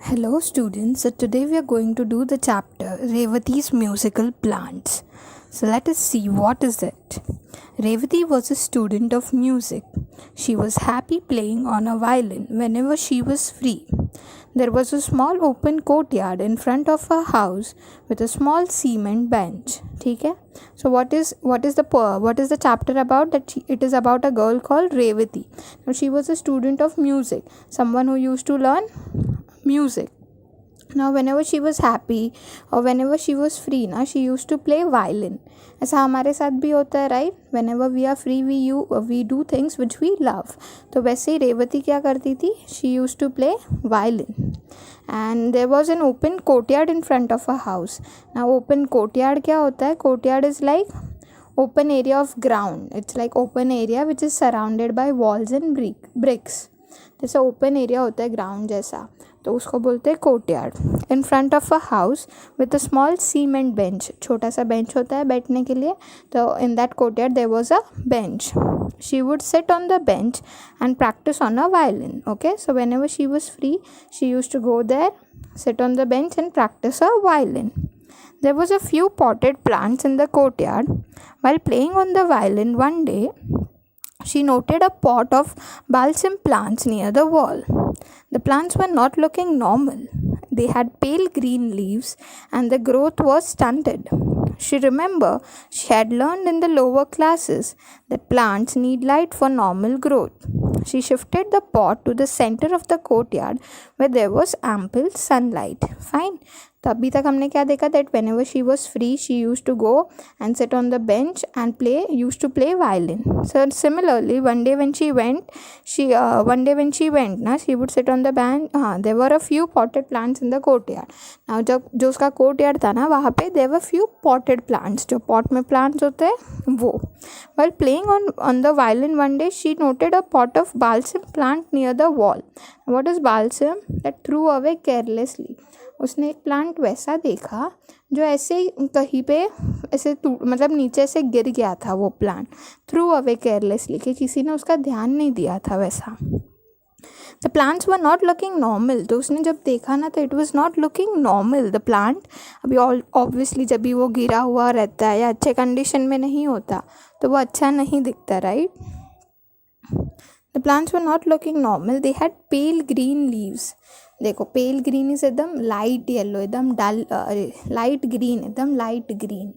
Hello students, so today we are going to do the chapter Revati's musical plants. So let us see what is it. Revati was a student of music. She was happy playing on a violin whenever she was free. There was a small open courtyard in front of her house with a small cement bench. ठीक है? So what is the chapter about? It is about a girl called Revati. Now she was a student of music, someone who used to learn music. Now whenever she was happy or whenever she was free ना, she used to play violin. ऐसा हमारे साथ भी होता है, right? Whenever we are free we do things which we love. तो वैसे ही रेवती क्या करती थी? She used to play violin. And there was an open courtyard in front of her house. Now open courtyard क्या होता है? Courtyard is like open area of ground. It's like open area which is surrounded by walls and bricks. जैसा open area होता है ground जैसा, तो उसको बोलते हैं courtyard. In front of a house with a small cement bench. छोटा सा बेंच होता है बैठने के लिए, तो in that courtyard there was a bench. She would sit on the bench and practice on a violin. Okay, so whenever she was free she used to go there, sit on the bench and practice a violin. There was a few potted plants in the courtyard. While playing on the violin one day, she noted a pot of balsam plants near the wall. The plants were not looking normal. They had pale green leaves and the growth was stunted. She remembered she had learned in the lower classes that plants need light for normal growth. She shifted the pot to the center of the courtyard where there was ample sunlight. Fine. तो अभी तक हमने क्या देखा? That whenever she was free she use to go and sit on the bench and use to play violin. So similarly one day when she went ना, she would sit on the bench. there were a few potted plants in the courtyard. Now जब जो उसका courtyard था ना, वहाँ पे there were few potted plants. जो pot में plants होते हैं वो. While playing on the violin one day, she noted a pot of balsam plant near the wall. What is balsam? That threw away carelessly. उसने एक plant वैसा देखा जो ऐसे कहीं पे ऐसे मतलब नीचे से गिर गया था. वो प्लांट थ्रू अवे केयरलेसली, कि किसी ने उसका ध्यान नहीं दिया था वैसा. The plants were not looking normal. तो उसने जब देखा ना, तो it was not looking normal. The plant अभी ऑब्वियसली जब भी वो गिरा हुआ रहता है या अच्छे कंडीशन में नहीं होता तो वो अच्छा नहीं दिखता, right? The plants were not looking normal. They had pale green leaves. देखो, पेल ग्रीन इज एकदम लाइट येलो, एकदम डल, लाइट ग्रीन, एकदम लाइट ग्रीन,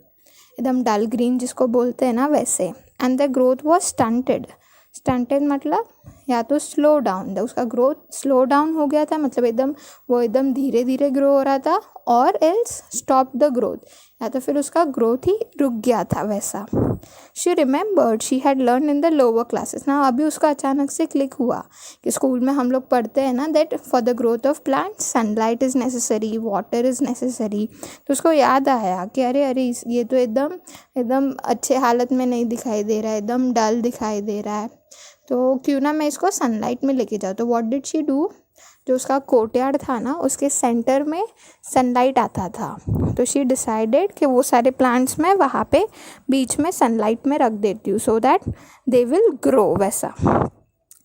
एकदम डल ग्रीन जिसको बोलते हैं ना वैसे. And the growth was stunted. Stunted मतलब या तो स्लो डाउन, उसका ग्रोथ स्लो डाउन हो गया था, मतलब एकदम धीरे धीरे ग्रो हो रहा था, और एल्स स्टॉप द ग्रोथ, या तो फिर उसका ग्रोथ ही रुक गया था वैसा. She remembered she had learn in the lower classes. ना अभी उसका अचानक से क्लिक हुआ कि स्कूल में हम लोग पढ़ते हैं ना, that for the growth of plant sunlight is necessary, water is necessary. तो उसको याद आया कि अरे ये तो एकदम अच्छे हालत में नहीं दिखाई दे रहा है, एकदम डल दिखाई दे रहा है, तो क्यों ना मैं इसको सनलाइट में लेके जाऊँ. तो व्हाट डिड शी डू? जो उसका कोर्टयार्ड था ना, उसके सेंटर में सनलाइट आता था, तो शी डिसाइडेड कि वो सारे प्लांट्स में वहाँ पे बीच में सनलाइट में रख देती हूँ, so that they will grow वैसा.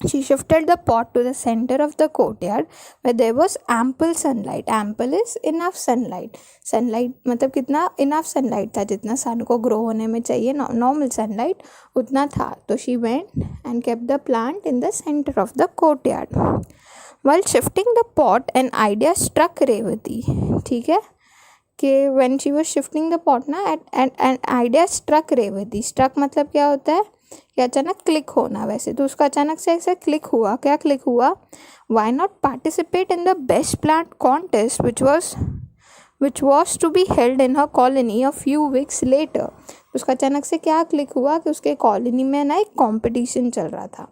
She shifted the pot to the center of the courtyard where there was ample sunlight. Ample is enough sunlight. Sunlight मतलब कितना enough sunlight था, जितना सन को grow होने में चाहिए normal sunlight उतना था. तो she went and kept the plant in the center of the courtyard. While shifting the pot, an idea struck Revati. ठीक है कि when she was shifting the pot ना, an idea struck Revati. Struck मतलब क्या होता है कि अचानक क्लिक होना. वैसे तो उसका अचानक से ऐसे क्लिक हुआ. क्या क्लिक हुआ? Why not participate in the best plant contest which was to be held in her colony a few weeks later. उसका अचानक से क्या क्लिक हुआ कि उसके कॉलोनी में ना एक कॉम्पिटिशन चल रहा था.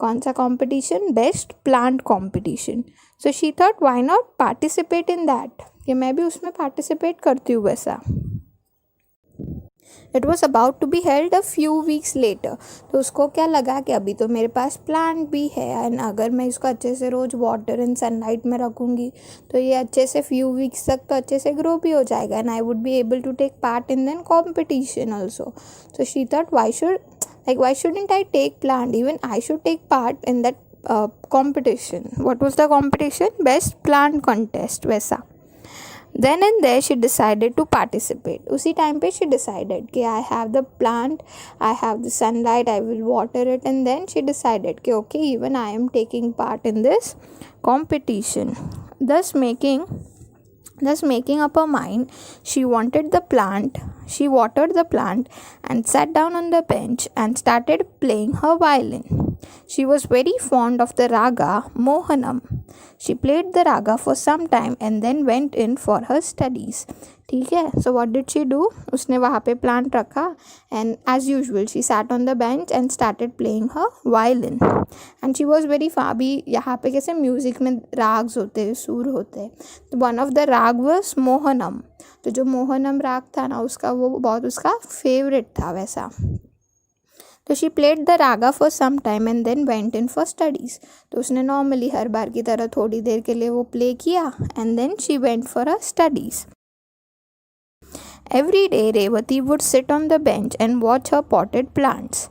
कौन सा competition? Best plant competition. So she thought why not participate in that, कि मैं भी उसमें पार्टिसिपेट करती हूँ वैसा. It was about to be held a few weeks later. तो उसको क्या लगा कि अभी तो मेरे पास प्लांट भी है, एंड अगर मैं इसको अच्छे से रोज़ वाटर एंड सनलाइट में रखूँगी तो ये अच्छे से फ्यू वीक्स तक तो अच्छे से ग्रो भी हो जाएगा, and I would be able to take part in than competition also. So she thought why shouldn't I take plant, even I should take part in that competition. What was the competition? Best plant contest वैसा. Then and there she decided to participate. उसी time पे she decided कि I have the plant, I have the sunlight, I will water it, and then she decided कि okay, even I am taking part in this competition. Thus making up her mind, she watered the plant and sat down on the bench and started playing her violin. She was very fond of the raga Mohanam. She played the raga for some time and then went in for her studies. ठीक है. So what did she do? उसने वहाँ पे plant रखा and as usual she sat on the bench and started playing her violin. And she was very अभी यहाँ पे कैसे म्यूज़िक में राग्स होते हैं, सुर होते हैं, तो one of the rag was Mohanam. तो जो मोहनम राग था ना उसका वो बहुत उसका फेवरेट था वैसा. तो she played the raga for some time and then went in for studies. तो उसने नॉर्मली हर बार की तरह थोड़ी देर के लिए वो प्ले किया and then she went for her studies. Every day Revati would sit on the bench and watch her potted plants.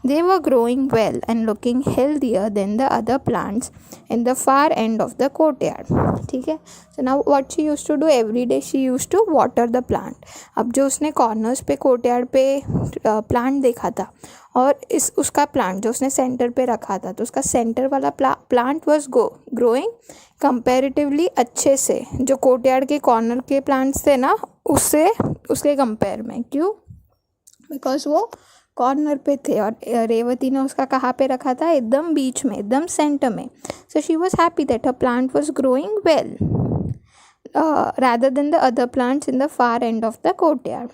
They were growing well and looking healthier than the other plants in the far end of the courtyard. ठीक है. So now what she used to do every day, she used to water the plant. अब जो उसने corners पे courtyard पे plant देखा था और उसका प्लांट जो उसने सेंटर पे रखा था, तो उसका सेंटर वाला प्लांट वॉज ग्रोइंग कंपेरेटिवली अच्छे से जो कोर्टयार्ड के कॉर्नर के प्लांट्स थे ना उससे उसके कंपेयर में. क्यों? बिकॉज वो कॉर्नर पे थे और रेवती ने उसका कहाँ पे रखा था? एकदम बीच में, एकदम सेंटर में. So she was happy that her plant was growing well rather than the other plants in the far end of the courtyard.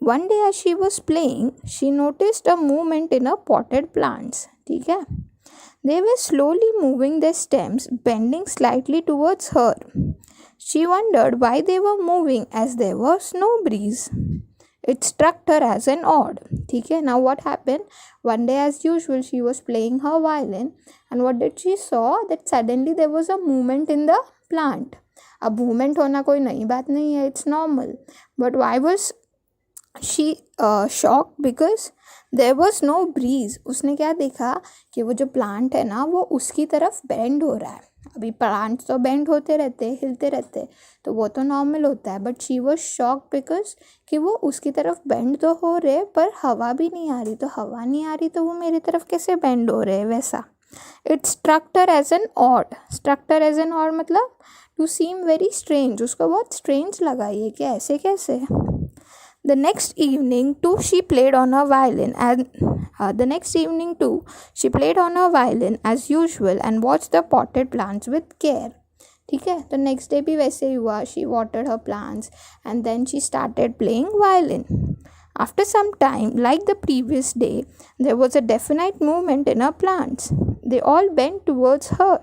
One day as she was playing, she noticed a movement in her potted plants. ठीक है. They were slowly moving their stems, bending slightly towards her. She wondered why they were moving as there was no breeze. It struck her as an odd. ठीक है. Now what happened? One day as usual she was playing her violin and what did she saw? That suddenly there was a movement in the plant. अब movement होना कोई नई बात नहीं है, it's normal. But why was she shock? Because there was no breeze. उसने क्या देखा कि वो जो प्लांट है ना वो उसकी तरफ बेंड हो रहा है. अभी प्लांट तो बेंड होते रहते, हिलते रहते, तो वो तो नॉर्मल होता है. But she was shock because कि वो उसकी तरफ बेंड तो हो रहे पर हवा भी नहीं आ रही. तो हवा नहीं आ रही तो वो मेरी तरफ कैसे बेंड हो रहे हैं वैसा. It struck her as an odd. Struck her as an odd मतलब टू सीम वेरी स्ट्रेंज. उसको बहुत स्ट्रेंज लगा ये कि ऐसे कैसे. The next evening too she played on her violin as usual and watched the potted plants with care. ठीक है. तो नेक्स्ट डे भी वैसे ही हुआ. She watered her plants and then she started playing violin. After some time, like the previous day, there was a definite movement in her plants. They all bent towards her.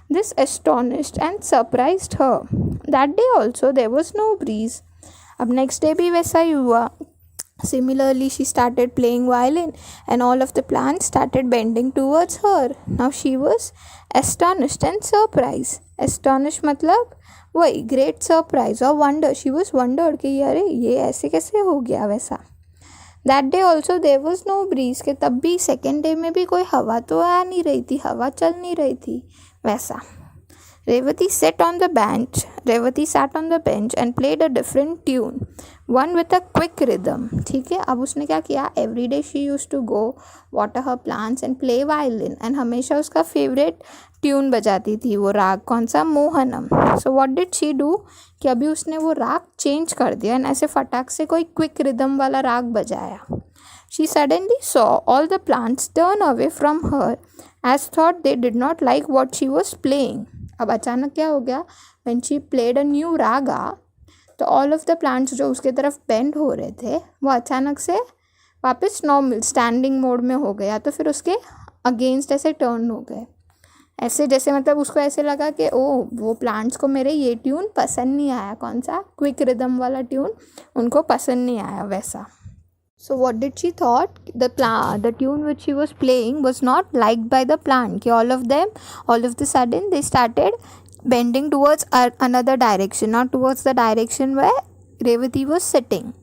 This astonished and surprised her. That day also there was no breeze. अब next day भी वैसा ही हुआ. Similarly, she started playing violin and all of the plants started bending towards her. Now she was astonished and surprised. Astonished मतलब वही great surprise or wonder. She was wondered कि अरे ये ऐसे कैसे हो गया वैसा. That day also there was no breeze. कि तब भी सेकेंड डे में भी कोई हवा तो आ नहीं रही थी, हवा चल नहीं रही थी वैसा. Revati sat on the bench and played a different tune, one with a quick rhythm. ठीक है. अब उसने क्या किया? Every day she used to go water her plants and play violin and हमेशा उसका फेवरेट ट्यून बजाती थी. वो राग कौन सा? Mohanam. So what did she do? कि अभी उसने वो राग चेंज कर दिया and ऐसे फटाक से कोई क्विक रिदम वाला राग बजाया. She suddenly saw all the plants turn away from her as thought they did not like what she was playing. अब अचानक क्या हो गया? When she played a new raga, तो all of the plants जो उसके तरफ बेंड हो रहे थे वो अचानक से वापस नॉर्मल स्टैंडिंग मोड में हो गया. तो फिर उसके अगेंस्ट ऐसे टर्न हो गए. ऐसे जैसे मतलब उसको ऐसे लगा कि ओ वो प्लांट्स को मेरे ये ट्यून पसंद नहीं आया. कौन सा? क्विक रिदम वाला ट्यून उनको पसंद नहीं आया वैसा. So what did she thought? The tune which she was playing was not liked by the plant. All of the sudden they started bending towards another direction, not towards the direction where Revati was sitting.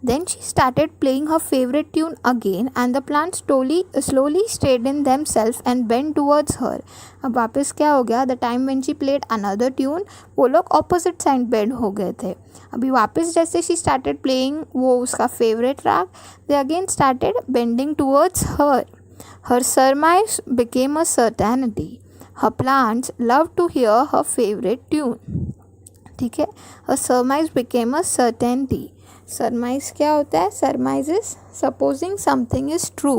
Then she started playing her favorite tune again and the plants slowly straightened themselves and bent towards her. अब वापस क्या हो गया, the time when she played another tune वो लोग opposite side bend हो गए थे. अभी वापस जैसे she started playing वो उसका favorite राग, they again started bending towards her. Her surmise became a certainty. Her plants loved to hear her favorite tune. ठीक है, her surmise became a certainty. सरमाइज क्या होता है? सरमाइज is supposing something is true.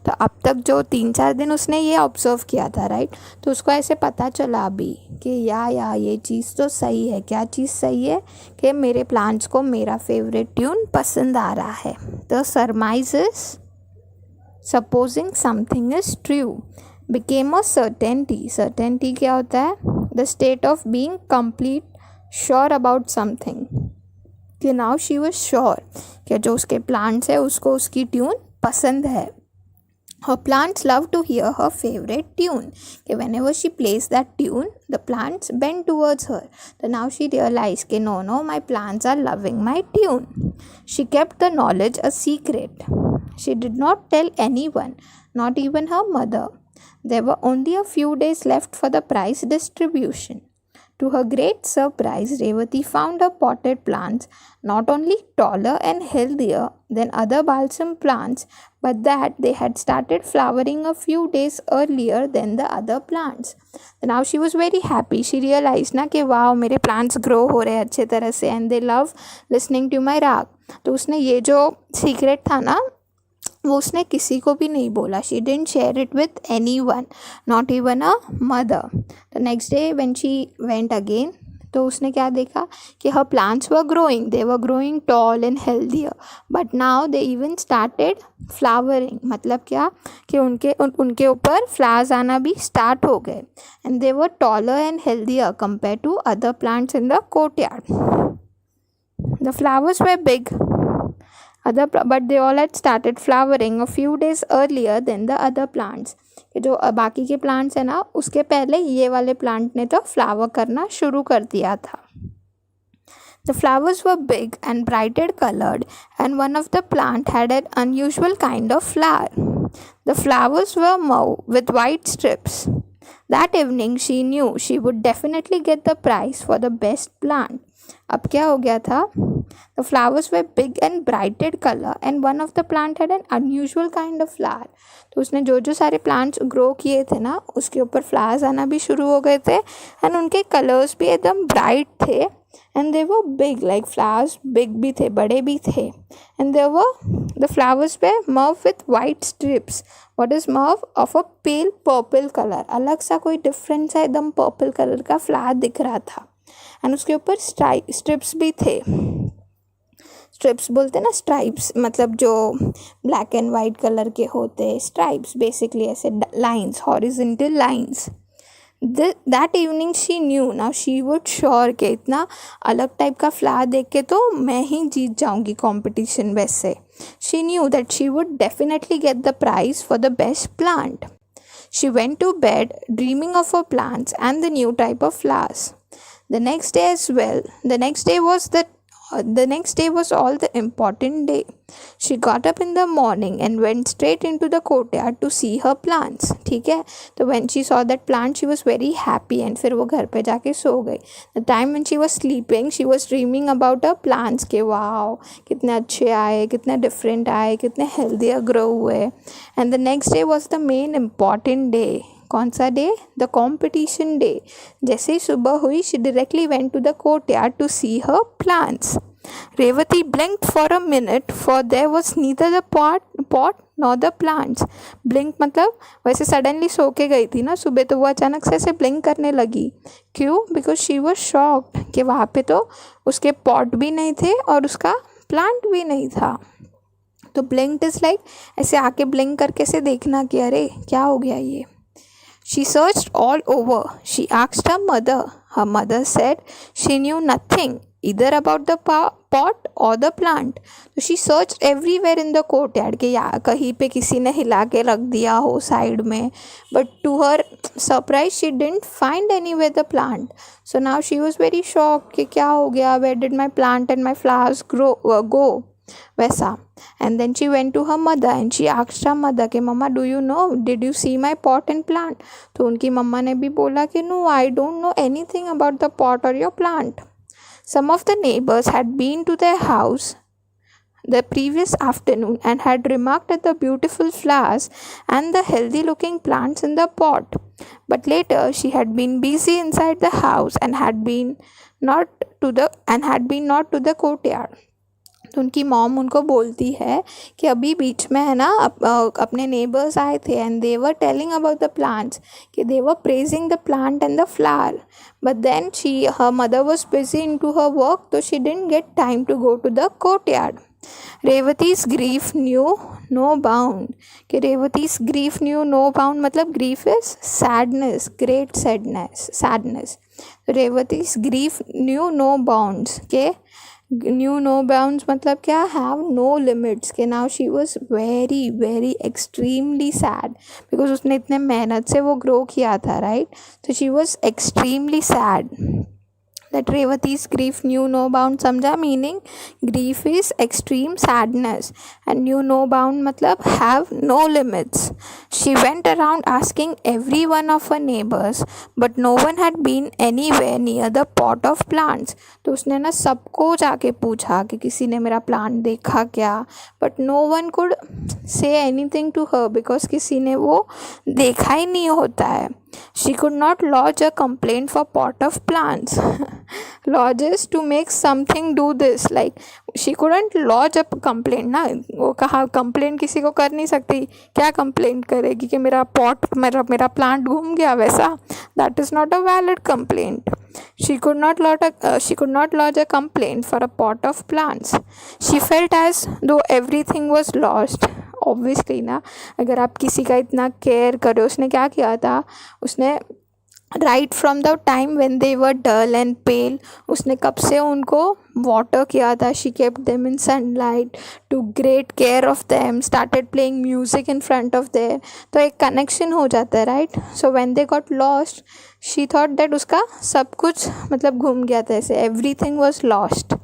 तो अब तक जो 3-4 दिन उसने ये ऑब्जर्व किया था, राइट, तो उसको ऐसे पता चला अभी कि या ये चीज़ तो सही है. क्या चीज़ सही है? कि मेरे प्लांट्स को मेरा फेवरेट ट्यून पसंद आ रहा है. तो सरमाइज is supposing something is true. Became a certainty. Certainty क्या होता है? The state of being complete sure about something. कि नाउ शी वॉज श्योर कि जो उसके प्लांट्स है उसको उसकी ट्यून पसंद है. Her plants love to hear her favorite tune. कि whenever she plays that tune, the plants bend towards her. So now she realized कि no, my plants are loving my tune. She kept the knowledge a secret. She did not tell anyone, not even her mother. There were only a few days left for the prize distribution. To her great surprise, Revati found her potted plants not only taller and healthier than other balsam plants, but that they had started flowering a few days earlier than the other plants. Now she was very happy. She realized ना कि wow, मेरे plants grow हो रहे हैं अच्छे तरह से and they love listening to my राग. तो उसने ये जो secret था ना वो उसने किसी को भी नहीं बोला. She didn't share it with anyone, not even a mother. The next day when she went again, तो उसने क्या देखा कि her plants were growing. They were growing tall and healthier, but now they even started flowering. मतलब क्या कि उनके ऊपर फ्लावर्स आना भी स्टार्ट हो गए. And they were taller and healthier compare to other plants in the courtyard. The flowers were big, but they all had started flowering a few days earlier than the other plants. कि जो बाकी के plants है ना उसके पहले ये वाले plant ने तो flower करना शुरू कर दिया था. The flowers were big and brightly colored, and one of the plant had an unusual kind of flower. The flowers were mauve with white strips. That evening she knew she would definitely get the prize for the best plant. अब क्या हो गया था? The flowers were big and bright color and one of the plant had an unusual kind of flower. तो उसने जो सारे plants grow किए थे ना उसके ऊपर flowers आना भी शुरू हो गए थे and उनके colors भी एकदम bright थे and they were big, like flowers big भी थे, बड़े भी थे. And the flowers were mauve with white strips. What is mauve? Of a pale purple color. अलग सा कोई difference है, एकदम purple color का flower दिख रहा था. एंड उसके ऊपर स्ट्रिप्स भी थे. स्ट्रिप्स बोलते ना, स्ट्राइप्स मतलब जो ब्लैक एंड वाइट कलर के होते हैं. स्ट्राइप्स बेसिकली ऐसे lines, horizontal lines. That evening she knew now she would sure कि इतना अलग टाइप का फ्लावर देख के तो मैं ही जीत जाऊंगी कंपटीशन. वैसे she knew that she would definitely get the prize for the best plant. She went to bed dreaming of a plants and the new type of flowers. The next day as well, the next day was all the important day. She got up in the morning and went straight into the courtyard to see her plants. ठीक है, तो when she saw that plant she was very happy and फिर वो घर पे जाके सो गई. The time when she was sleeping she was dreaming about her plants के wow कितने अच्छे आए, कितने different आए, कितने healthier grow हुए. And the next day was the main important day. कौन सा डे? The competition day. जैसे ही सुबह हुई she directly went to the courtyard to see her plants. Revati blinked for a minute for there was neither the pot nor the plants. Blink मतलब वैसे suddenly सो के गई थी ना सुबह, तो वो अचानक से ऐसे blink करने लगी. क्यों? Because she was shocked कि वहाँ पे तो उसके pot भी नहीं थे और उसका plant भी नहीं था. तो blinked is like ऐसे आके blink करके ऐसे देखना कि अरे क्या हो गया ये. She searched all over. She asked her mother. Her mother said she knew nothing either about the pot or the plant. So she searched everywhere in the courtyard कि या कहीं पे किसी ने हिला के रख दिया हो साइड में. But to her surprise she didn't find anywhere the plant. So now she was very shocked कि क्या हो गया, where did my plant and my flowers go. वैसा. And then she went to her mother and she asked her mother कि मम्मा do you know, did you see my pot and plant? तो उनकी मम्मा ने भी बोला कि no, I don't know anything about the pot or your plant. Some of the neighbors had been to their house the previous afternoon and had remarked at the beautiful flowers and the healthy looking plants in the pot. But later she had been busy inside the house and had been not to the courtyard. तो उनकी mom उनको बोलती है कि अभी बीच में है ना अपने नेबर्स आए थे and they were telling about the plants कि they were praising the plant and the flower, but then her mother was busy in to her work, तो she didn't get time to go to the courtyard. Revati's grief knew no bound. कि Revati's grief knew no bound मतलब grief is sadness, great sadness. Revati's grief knew no bounds के knew no bounds मतलब क्या, have no limits. के now she was very very extremely sad because उसने इतने मेहनत से वो ग्रो किया था, राइट. तो she was extremely sad. That Revati's grief knew no bound. समझा meaning. grief is extreme sadness and knew no bound मतलब have no limits. She went around asking every one of her neighbors but no one had been anywhere near the pot of plants. तो उसने ना सबको जाके पूछा कि किसी ने मेरा प्लांट देखा क्या, but no one could say anything to her because किसी ने वो देखा ही नहीं होता है. She could not lodge a complaint for pot of plants. Lodge is to make something do this. Like she couldn't lodge a complaint ना. वो कहा complaint किसी को कर नहीं सकती. क्या complaint करेगी कि मेरा pot मेरा plant घूम गया वैसा. That is not a valid complaint. She could not lodge a complaint for a pot of plants. She felt as though everything was lost. Obviously ना, अगर आप किसी का इतना केयर करो. उसने क्या किया था, उसने right from the time when they were dull and pale उसने कब से उनको वाटर किया था. She kept them in sunlight, took great care of them, started playing music in front of their. तो एक कनेक्शन हो जाता है, right. So when they got lost she thought that उसका सब कुछ मतलब घूम गया था, ऐसे everything was lost.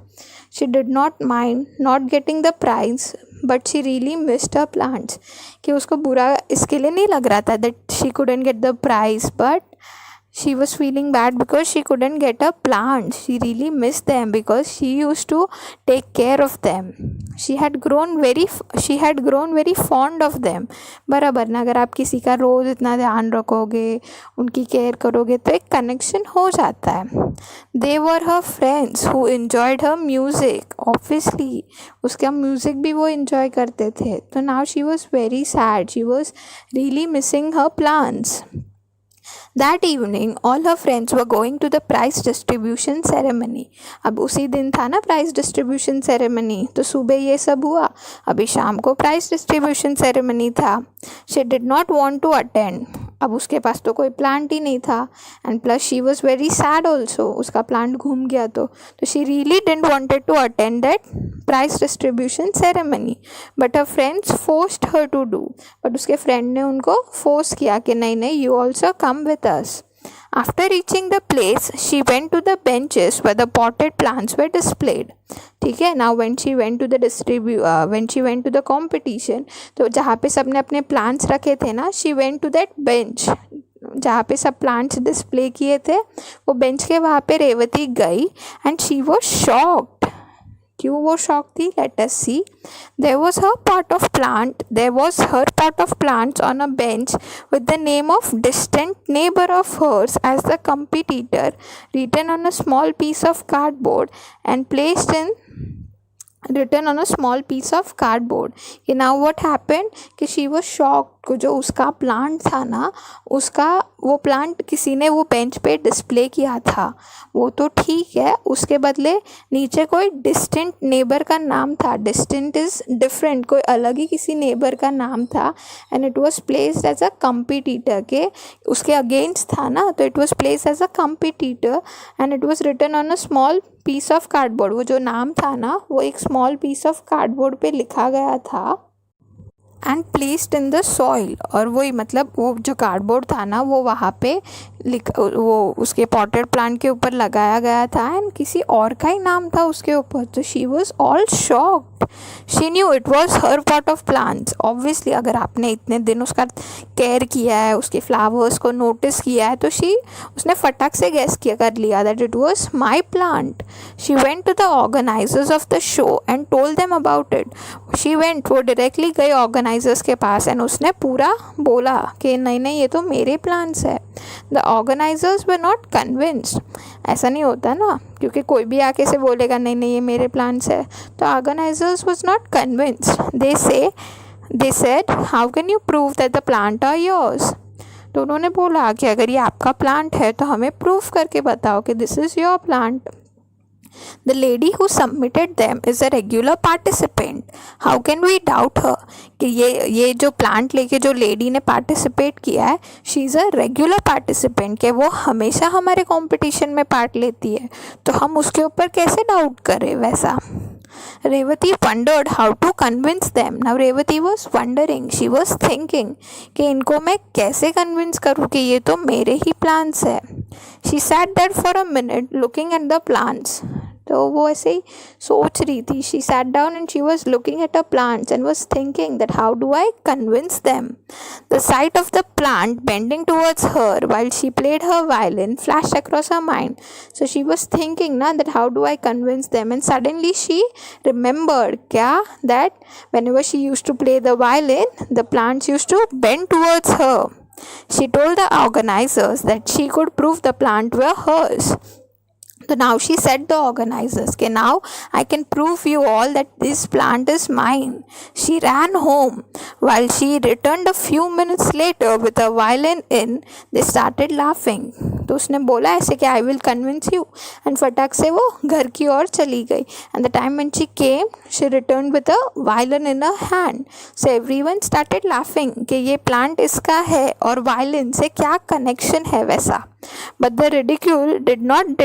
She did not mind not getting the prize but she really missed her plants. कि उसको बुरा इसके लिए नहीं लग रहा था that she couldn't get the prize, but she was feeling bad because she couldn't get her plants. She really missed them because she used to take care of them. She had grown very fond of them. बराबर ना, अगर आप किसी का रोज़ इतना ध्यान रखोगे, उनकी केयर करोगे तो एक कनेक्शन हो जाता है. They were her friends who enjoyed her music. Obviously उसका म्यूज़िक भी वो enjoy करते थे. तो now she was very sad. She was really missing her plants. That evening all her friends were going to the prize distribution ceremony. अब उसी दिन था ना प्राइज डिस्ट्रीब्यूशन सेरेमनी. तो सुबह ये सब हुआ, अभी शाम को प्राइज डिस्ट्रीब्यूशन सेरेमनी था. She did not want to attend. अब उसके पास तो कोई प्लांट ही नहीं था and plus she was very sad also. उसका प्लांट घूम गया तो she really didn't wanted to attend that prize distribution ceremony. But her friends forced her to do. But उसके फ्रेंड ने उनको फोर्स किया कि नहीं you also come with us. After reaching the place, she went to the benches where the potted plants were displayed. ठीक है. Now when she went to the competition, तो जहाँ पे सबने अपने plants रखे थे ना, she went to that bench जहाँ पे सब प्लांट्स डिस्प्ले किए थे, वो बेंच के वहाँ पे रेवती गई एंड शी वॉज शॉक्ड. क्यों वो शॉक थी, let us see. There was her pot of plants on a bench with the name of distant neighbor of hers as the competitor written on a small piece of cardboard. कि now what happened कि she was shocked. जो उसका plant था ना, उसका वो plant किसी ने वो बेंच पे डिस्प्ले किया था, वो तो ठीक है. उसके बदले नीचे कोई डिस्टेंट नेबर का नाम था. डिस्टेंट इज़ डिफरेंट, कोई अलग ही किसी नेबर का नाम था. And it was placed as a competitor. के उसके अगेंस्ट था ना, तो it was placed as a competitor and it was written on a small piece of cardboard. वो जो नाम था ना, वो एक स्मॉल पीस ऑफ कार्डबोर्ड पे लिखा गया था. And placed in the soil, और वही मतलब वो जो कार्डबोर्ड था ना वो वहाँ पे वो उसके पॉटेड प्लांट के ऊपर लगाया गया था एंड किसी और का ही नाम था उसके ऊपर. तो she was all shocked. She knew it was her pot of plants. Obviously अगर आपने इतने दिन उसका केयर किया है, उसके फ्लावर्स को नोटिस किया है, तो उसने फटाक से गेस किया कर लिया that it was my plant. She went to the organisers of the show and told them about it. She went, वो डायरेक्टली गई ऑर्गेनाइजर्स के पास एंड उसने पूरा बोला कि नहीं नहीं ये तो मेरे प्लान्स है. The organisers were not convinced. ऐसा नहीं होता ना, क्योंकि कोई भी आके से बोलेगा नहीं नहीं ये मेरे प्लान्स है. तो organisers was not convinced. They said how can you prove that the plant are yours. तो उन्होंने बोला कि अगर ये आपका प्लांट है तो हमें प्रूफ करके बताओ कि this is your plant. The lady who submitted them is a regular participant. How can we doubt her? कि ये जो प्लांट लेके जो लेडी ने पार्टिसिपेट किया है, she is a regular participant, कि वो हमेशा हमारे कंपटीशन में पार्ट लेती है, तो हम उसके ऊपर कैसे डाउट करें वैसा. Revati wondered how to convince them. Now Revati was wondering, she was thinking कि इनको मैं कैसे कन्विंस करूँ कि ये तो मेरे ही प्लान्स है. She sat there for a minute looking at the plants. तो वो ऐसे ही सोच रही थी. She sat down and she was looking at her plants and was thinking that how do I convince them. The sight of the plant bending towards her while she played her violin flashed across her mind. So she was thinking na that how do I convince them, and suddenly she remembered that whenever she used to play the violin, the plants used to bend towards her. She told the organizers that she could prove the plant were hers. So now she said the organizers, okay, now I can prove you all that this plant is mine. She ran home. While she returned a few minutes later with a violin in, they started laughing. तो उसने बोला ऐसे कि I will convince you, and फटाक से वो घर की ओर चली गई. And the time when she came, she returned with a violin in her hand. So everyone started laughing कि ये plant इसका है और violin से क्या connection है वैसा. But the ridicule did not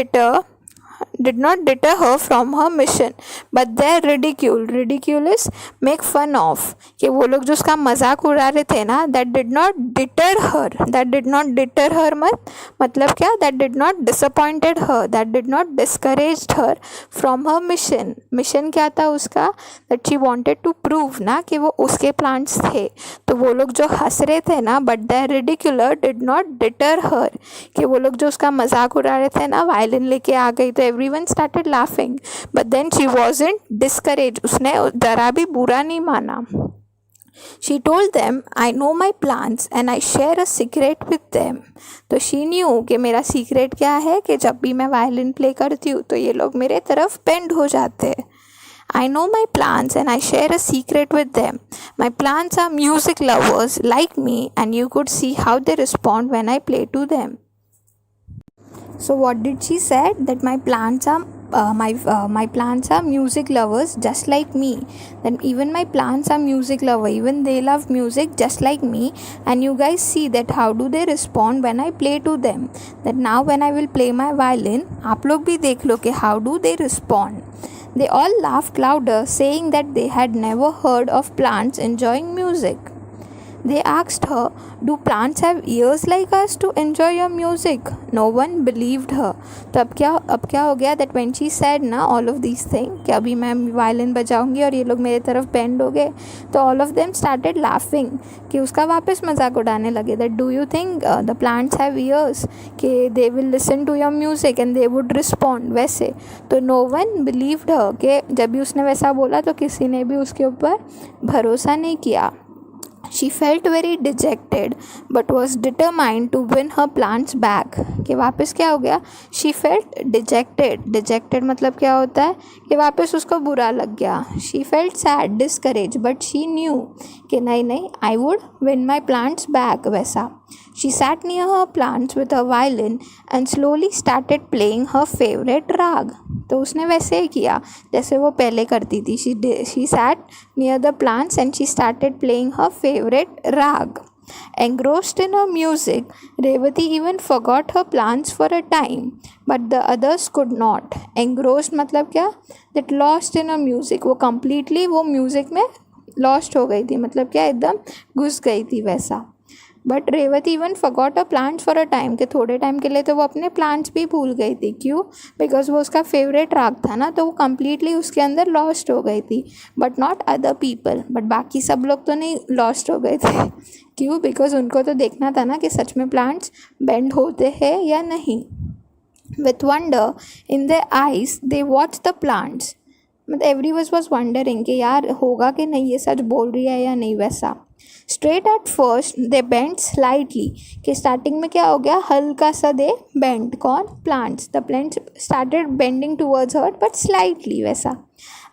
deter her from her mission. But their ridicule is make fun of, कि वो लोग जो उसका मजाक उड़ा रहे थे ना, that did not deter her मतलब क्या, that did not disappointed her, that did not discouraged her from her mission क्या था उसका, that she wanted to prove ना कि वो उसके plants थे. तो वो लोग जो हंस रहे थे ना, but their ridicule did not deter her, कि वो लोग जो उसका मजाक उड़ा रहे थे ना, वायलिन लेके आ गई, तो everyone started laughing. But then she wasn't discouraged. उसने जरा भी बुरा नहीं माना. She told them, I know my plans and I share a secret with them. तो she knew कि मेरा secret क्या है, कि जब भी मैं वायलिन प्ले करती हूँ तो ये लोग मेरे तरफ बेंड हो जाते हैं. I know my plants and I share a secret with them. My plants are music lovers like me, and you could see how they respond when I play to them. So what did she said? That my plants are music lovers just like me. Then even my plants are music lover. Even they love music just like me. And you guys see that how do they respond when I play to them. That now when I will play my violin, आप लोग भी देख लो कि how do they respond. They all laughed louder, saying that they had never heard of plants enjoying music. They asked her, do plants have ears like us to enjoy your music? No one believed her. तो अब क्या हो गया, that when she said ना all of these things, कि अभी मैं violin बजाऊंगी और ये लोग मेरे तरफ बेंड हो गए, तो all of them started laughing, कि उसका वापस मजाक उड़ाने लगे. that do you think the plants have ears, कि they will listen to your music and they would respond वैसे. तो no one believed her, कि जब भी उसने वैसा बोला तो किसी ने भी उसके ऊपर भरोसा नहीं किया. She felt very dejected but was determined to win her plants back. कि वापस क्या हो गया, she felt dejected मतलब क्या होता है कि वापस उसको बुरा लग गया. She felt sad, discouraged, but she knew कि नहीं I would win my plants back वैसा. She sat near her plants with her violin and slowly started playing her favorite rag. तो उसने वैसे ही किया जैसे वो पहले करती थी. She sat near the plants and she started playing her favorite rag. Engrossed in her music, Revati even forgot her plants for a time, but the others could not. Engrossed मतलब क्या, that lost in her music, वो completely वो music में lost हो गई थी, मतलब क्या एकदम घुस गई थी वैसा. But Revathi even forgot a plants for a time, कि थोड़े टाइम के लिए तो वो अपने प्लांट्स भी भूल गई थी. क्यों? बिकॉज वो उसका फेवरेट राग था ना, तो वो कम्प्लीटली उसके अंदर लॉस्ट हो गई थी. But not other people, but बाकी सब लोग तो नहीं लॉस्ट हो गए थे. क्यों? बिकॉज उनको तो देखना था ना कि सच में प्लांट्स बेंड होते हैं या नहीं. With wonder in their eyes, they watched the plants. मतलब everyone was wondering कि यार होगा कि नहीं, ये सच बोल रही है या नहीं वैसा. Straight at first they bent slightly, कि स्टार्टिंग में क्या हो गया, हल्का सा दे bent. कौन? Plants. The plants started bending towards her but slightly वैसा.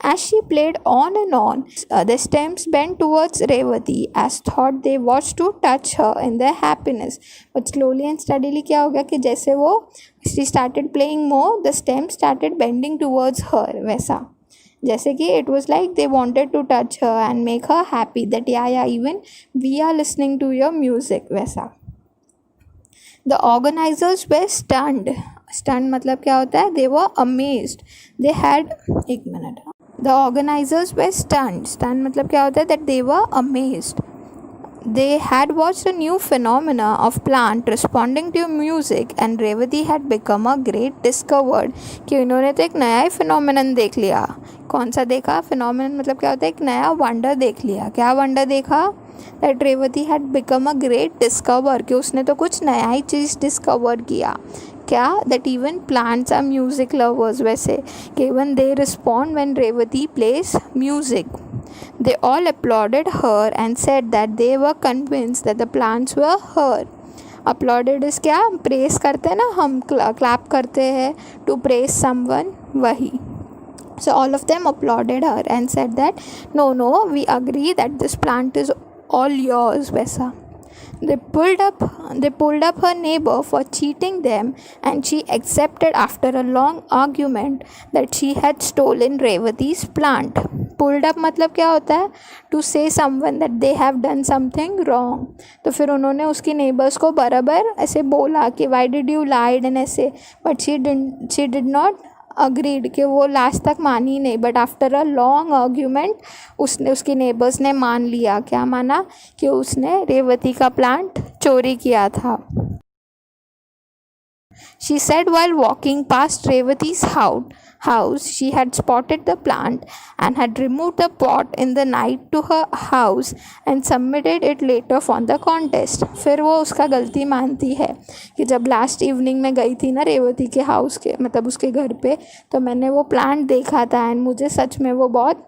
As she played on and on, the stems bent towards Revati as thought they watched to touch her in their happiness. But slowly and steadily क्या हो गया कि जैसे वो she started playing more, the stems started bending towards her वैसा. जैसे कि it was like they wanted to touch her and make her happy that yeah even we are listening to your music वैसा. The organizers were stunned. Stunned मतलब क्या होता है? They were amazed. They had एक minute. The organizers were stunned. Stunned मतलब क्या होता है? That they were amazed. They had watched a new phenomena of plant responding to music and Revati had become a great discovered. कि उन्होंने तो एक नया ही phenomenon देख लिया. कौन सा देखा? phenomenon मतलब क्या होता है? एक नया wonder देख लिया. क्या wonder देखा? That Revati had become a great discover, कि उसने तो कुछ नया ही चीज़ डिस्कवर किया. क्या? That even plants are music lovers वैसे, कि even they respond when Revati plays music. They all applauded her and said that they were convinced that the plants were her. Applauded is क्या? Praise करते हैं ना हम, clap करते हैं to praise someone, वही. So all of them applauded her and said that no, we agree that this plant is all yours वैसा. They pulled up her neighbor for cheating them and she accepted after a long argument that she had stolen Revati's plant. Pulled up मतलब क्या होता है? To say someone that they have done something wrong. तो फिर उन्होंने उसकी neighbors को बराबर ऐसे बोला कि why did you lie and ऐसे, but she did not agreed, कि वो लास्ट तक मानी नहीं. But after a long argument उसकी नेबर्स ने मान लिया. क्या माना? कि उसने रेवती का प्लांट चोरी किया था. She said while walking past Revati's house, she had spotted the plant and had removed the pot in the night to her house and submitted it later for the contest. फिर वो उसका गलती मानती है कि जब लास्ट इवनिंग में गई थी ना रेवती के हाउस के, मतलब उसके घर पे, तो मैंने वो प्लांट देखा था एंड मुझे सच में वो बहुत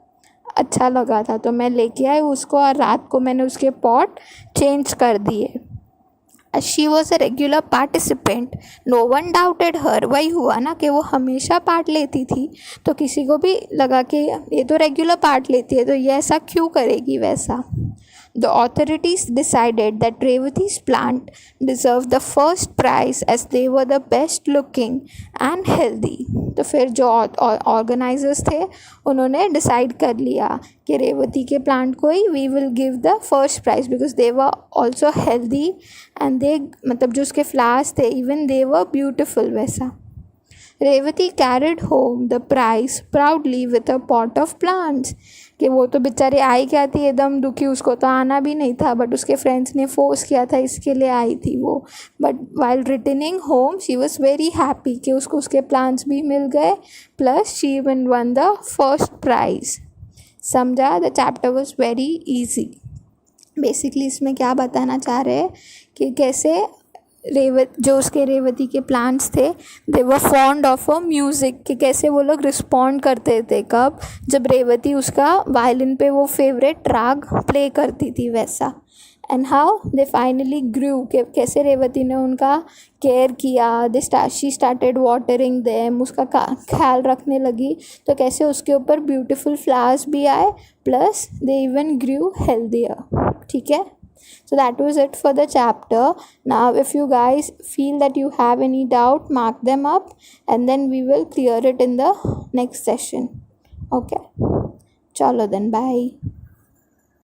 अच्छा लगा था, तो मैं लेके आई उसको और रात को मैंने उसके पॉट चेंज कर दिए. She was a regular participant. No one doubted her. वही हुआ ना कि वो हमेशा पार्ट लेती थी, तो किसी को भी लगा कि ये तो रेगुलर पार्ट लेती है तो ये ऐसा क्यों करेगी वैसा. The authorities decided that Revati's plant deserved the first prize as they were the best looking and healthy. तो फिर जो ऑर्गेनाइजर्स थे उन्होंने डिसाइड कर लिया कि रेवती के प्लांट को ही we will give the first prize because they were also healthy and they, मतलब जो उसके फ्लावर्स थे इवन दे वर ब्यूटिफुल वैसा. Revathi carried home the prize proudly with a pot of plants. कि वो तो बेचारी आई क्या थी एकदम दुखी, उसको तो आना भी नहीं था बट उसके फ्रेंड्स ने फोर्स किया था इसके लिए आई थी वो. But while returning home she was very happy कि उसको उसके प्लांट्स भी मिल गए plus she even won the first prize. समझा? The chapter was very easy. Basically इसमें क्या बताना चाह रहे हैं कि कैसे जो उसके रेवती के प्लांट्स थे दे वर फॉन्ड ऑफ अ म्यूज़िक, कि कैसे वो लोग रिस्पॉन्ड करते थे. कब? जब रेवती उसका वायलिन पे वो फेवरेट राग प्ले करती थी वैसा. एंड हाउ दे फाइनली ग्रू, कि कैसे रेवती ने उनका केयर किया. शी स्टार्टेड वाटरिंग देम, उसका ख्याल रखने लगी, तो कैसे उसके ऊपर ब्यूटीफुल फ्लावर्स भी आए plus they even grew healthier. ठीक है. So that was it for the chapter. Now if you guys feel that you have any doubt, mark them up and then we will clear it in the next session. Okay. Chalo then, bye.